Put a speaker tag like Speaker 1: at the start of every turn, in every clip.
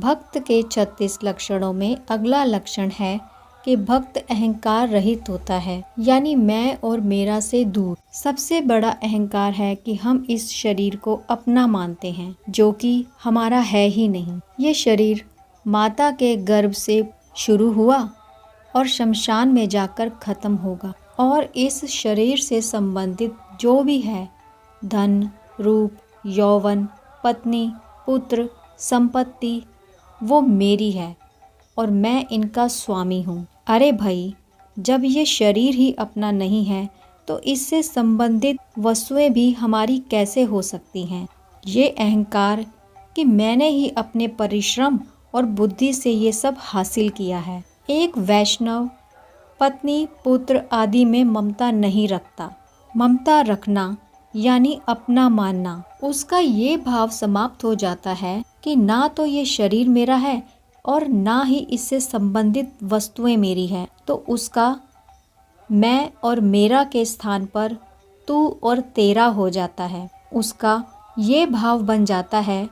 Speaker 1: भक्त के 36 लक्षणों में अगला लक्षण है कि भक्त अहंकार रहित होता है, यानी मैं और मेरा से दूर। सबसे बड़ा अहंकार है कि हम इस शरीर को अपना मानते हैं, जो कि हमारा है ही नहीं। ये शरीर माता के गर्भ से शुरू हुआ और शमशान में जाकर खत्म होगा, और इस शरीर से संबंधित जो भी है, धन, रूप, यौवन, पत्नी, पुत्र, संपत्ति, वो मेरी है और मैं इनका स्वामी हूँ। अरे भाई, जब ये शरीर ही अपना नहीं है तो इससे संबंधित वस्तुएं भी हमारी कैसे हो सकती हैं? ये अहंकार कि मैंने ही अपने परिश्रम और बुद्धि से ये सब हासिल किया है। एक वैष्णव पत्नी, पुत्र आदि में ममता नहीं रखता। ममता रखना यानी अपना मानना। उसका ये भाव समाप्त हो जाता है कि ना तो ये शरीर मेरा है और ना ही इससे संबंधित वस्तुएं मेरी हैं, तो उसका मैं और मेरा के स्थान पर तू और तेरा हो जाता है। उसका ये भाव बन जाता है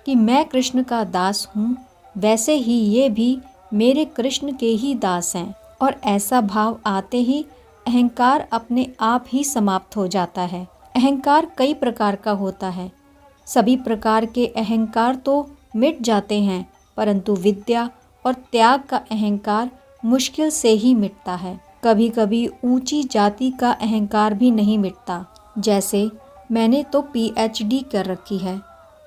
Speaker 1: कि मैं कृष्ण का दास हूँ, वैसे ही ये भी मेरे कृष्ण के ही दास हैं। और ऐसा भाव आते ही अहंकार अपने आप ही समाप्त हो जाता है। अहंकार कई प्रकार का होता है। सभी प्रकार के अहंकार तो मिट जाते हैं, परंतु विद्या और त्याग का अहंकार मुश्किल से ही मिटता है। कभी कभी ऊंची जाति का अहंकार भी नहीं मिटता। जैसे मैंने तो PhD कर रखी है,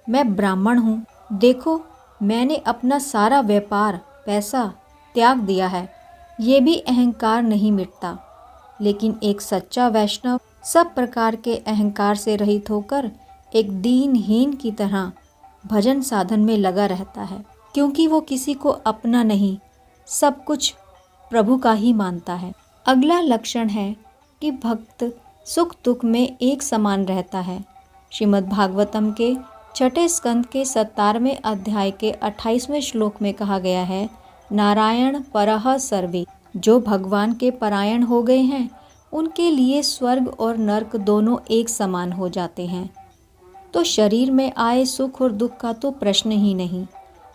Speaker 1: मैं ब्राह्मण हूँ, देखो मैंने अपना सारा व्यापार पैसा त्याग दिया है, ये भी अहंकार नहीं मिटता। लेकिन एक सच्चा वैष्णव सब प्रकार के अहंकार से रहित होकर एक दीनहीन की तरह भजन साधन में लगा रहता है, क्योंकि वो किसी को अपना नहीं, सब कुछ प्रभु का ही मानता है। अगला लक्षण है कि भक्त सुख दुख में एक समान रहता है। श्रीमद् भागवतम के 6ठे स्कंद के 17वें अध्याय के 28वें श्लोक में कहा गया है, नारायण परः सर्वे। जो भगवान के परायण हो गए हैं उनके लिए स्वर्ग और नर्क दोनों एक समान हो जाते हैं। तो शरीर में आए सुख और दुख का तो प्रश्न ही नहीं।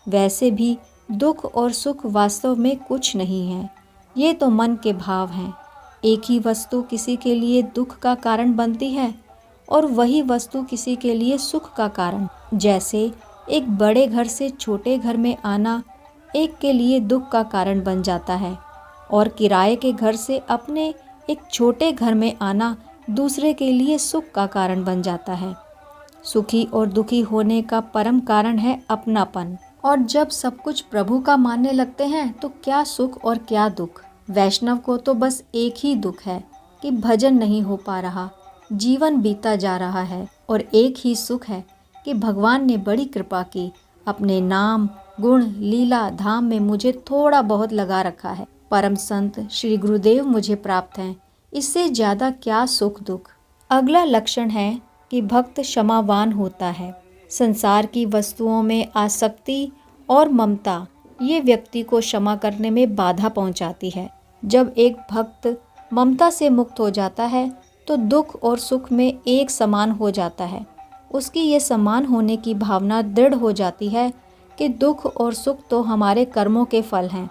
Speaker 1: वैसे भी दुख और सुख वास्तव में कुछ नहीं है, ये तो मन के भाव हैं। एक ही वस्तु किसी के लिए दुख का कारण बनती है और वही वस्तु किसी के लिए सुख का कारण। जैसे एक बड़े घर से छोटे घर में आना एक के लिए दुख का कारण बन जाता है, और किराए के घर से अपने एक छोटे घर में आना दूसरे के लिए सुख का कारण बन जाता है। सुखी और दुखी होने का परम कारण है अपनापन। और जब सब कुछ प्रभु का मानने लगते हैं तो क्या सुख और क्या दुख। वैष्णव को तो बस एक ही दुख है कि भजन नहीं हो पा रहा, जीवन बीता जा रहा है, और एक ही सुख है कि भगवान ने बड़ी कृपा की, अपने नाम गुण लीला धाम में मुझे थोड़ा बहुत लगा रखा है। परम संत श्री गुरुदेव मुझे प्राप्त हैं, इससे ज़्यादा क्या सुख दुख। अगला लक्षण है कि भक्त क्षमावान होता है। संसार की वस्तुओं में आसक्ति और ममता ये व्यक्ति को क्षमा करने में बाधा पहुंचाती है। जब एक भक्त ममता से मुक्त हो जाता है तो दुख और सुख में एक समान हो जाता है। उसकी ये समान होने की भावना दृढ़ हो जाती है कि दुख और सुख तो हमारे कर्मों के फल हैं,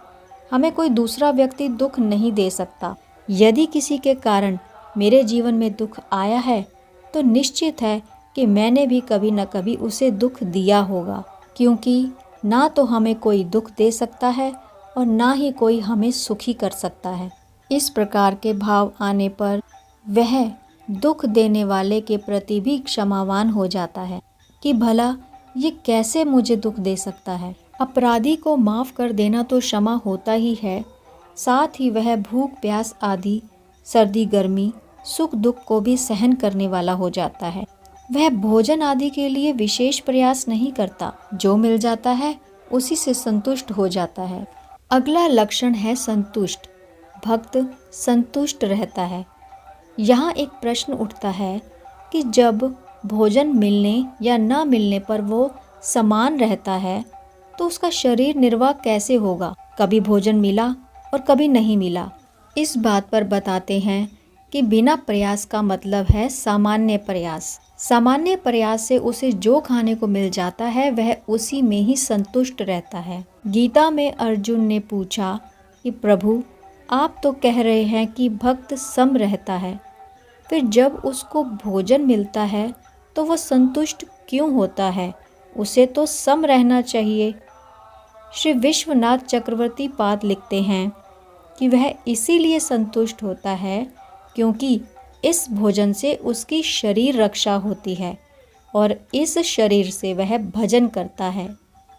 Speaker 1: हमें कोई दूसरा व्यक्ति दुख नहीं दे सकता। यदि किसी के कारण मेरे जीवन में दुख आया है तो निश्चित है कि मैंने भी कभी न कभी उसे दुख दिया होगा, क्योंकि ना तो हमें कोई दुख दे सकता है और ना ही कोई हमें सुखी कर सकता है। इस प्रकार के भाव आने पर वह दुख देने वाले के प्रति भी क्षमावान हो जाता है कि भला ये कैसे मुझे दुख दे सकता है। अपराधी को माफ़ कर देना तो क्षमा होता ही है, साथ ही वह भूख प्यास आदि सर्दी गर्मी सुख दुख को भी सहन करने वाला हो जाता है। वह भोजन आदि के लिए विशेष प्रयास नहीं करता, जो मिल जाता है उसी से संतुष्ट हो जाता है। अगला लक्षण है संतुष्ट। भक्त संतुष्ट रहता है। यहाँ एक प्रश्न उठता है कि जब भोजन मिलने या न मिलने पर वो समान रहता है तो उसका शरीर निर्वाह कैसे होगा। कभी भोजन मिला और कभी नहीं मिला। इस बात पर बताते हैं कि बिना प्रयास का मतलब है सामान्य प्रयास। सामान्य प्रयास से उसे जो खाने को मिल जाता है वह उसी में ही संतुष्ट रहता है। गीता में अर्जुन ने पूछा कि प्रभु, आप तो कह रहे हैं कि भक्त सम रहता है, फिर जब उसको भोजन मिलता है तो वो संतुष्ट क्यों होता है? उसे तो सम रहना चाहिए। श्री विश्वनाथ चक्रवर्ती पाद लिखते हैं कि वह इसीलिए संतुष्ट होता है क्योंकि इस भोजन से उसकी शरीर रक्षा होती है और इस शरीर से वह भजन करता है।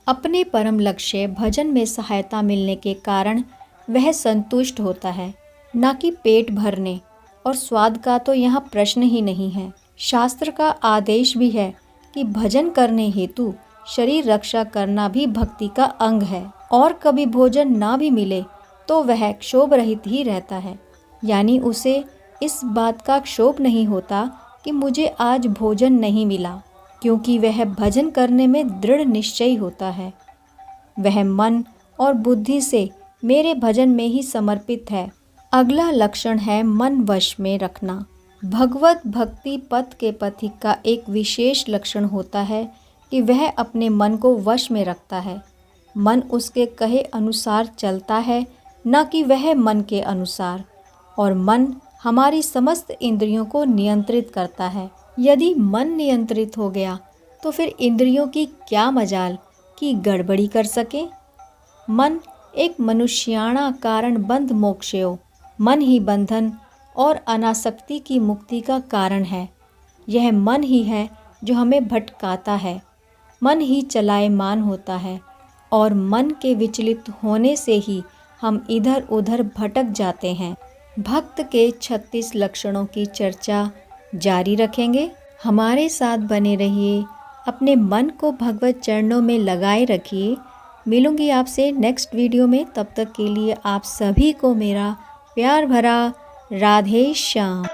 Speaker 1: अपने परम लक्ष्य भजन में सहायता मिलने के कारण वह संतुष्ट होता है, ना कि पेट भरने और स्वाद का तो यहाँ प्रश्न ही नहीं है। शास्त्र का आदेश भी है कि भजन करने हेतु शरीर रक्षा करना भी भक्ति का अंग है। और कभी भोजन ना भी मिले तो वह क्षोभ रहित ही रहता है, यानी उसे इस बात का क्षोभ नहीं होता कि मुझे आज भोजन नहीं मिला, क्योंकि वह भजन करने में दृढ़ निश्चयी होता है। वह मन और बुद्धि से मेरे भजन में ही समर्पित है। अगला लक्षण है मन वश में रखना। भगवत भक्ति पथ के पथिक का एक विशेष लक्षण होता है कि वह अपने मन को वश में रखता है। मन उसके कहे अनुसार चलता है, न कि वह मन के अनुसार। और मन हमारी समस्त इंद्रियों को नियंत्रित करता है। यदि मन नियंत्रित हो गया तो फिर इंद्रियों की क्या मजाल कि गड़बड़ी कर सके। मन एक मनुष्याणा कारण बंध मोक्षयो, मन ही बंधन और अनासक्ति की मुक्ति का कारण है। यह मन ही है जो हमें भटकाता है, मन ही चलायमान होता है और मन के विचलित होने से ही हम इधर उधर भटक जाते हैं। भक्त के 36 लक्षणों की चर्चा जारी रखेंगे। हमारे साथ बने रहिए, अपने मन को भगवत चरणों में लगाए रखिए। मिलूंगी आपसे नेक्स्ट वीडियो में, तब तक के लिए आप सभी को मेरा प्यार भरा राधे श्याम।